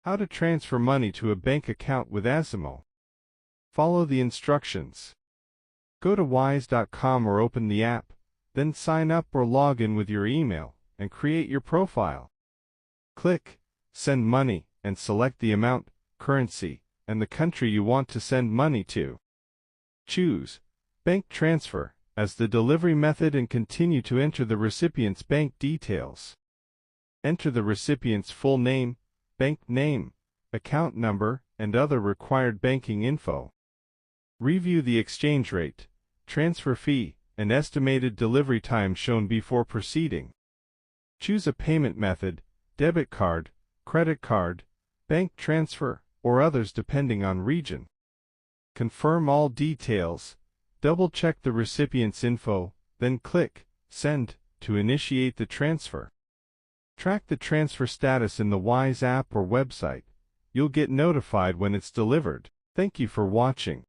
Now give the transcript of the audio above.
How to transfer money to a bank account with Azimo. Follow the instructions. Go to wise.com or open the app, then sign up or log in with your email and create your profile. Click Send Money and select the amount, currency, and the country you want to send money to. Choose Bank Transfer as the delivery method and continue to enter the recipient's bank details. Enter the recipient's full name, bank name, account number, and other required banking info. Review the exchange rate, transfer fee, and estimated delivery time shown before proceeding. Choose a payment method, debit card, credit card, bank transfer, or others depending on region. Confirm all details, double-check the recipient's info, then click Send to initiate the transfer. Track the transfer status in the Wise app or website. You'll get notified when it's delivered. Thank you for watching.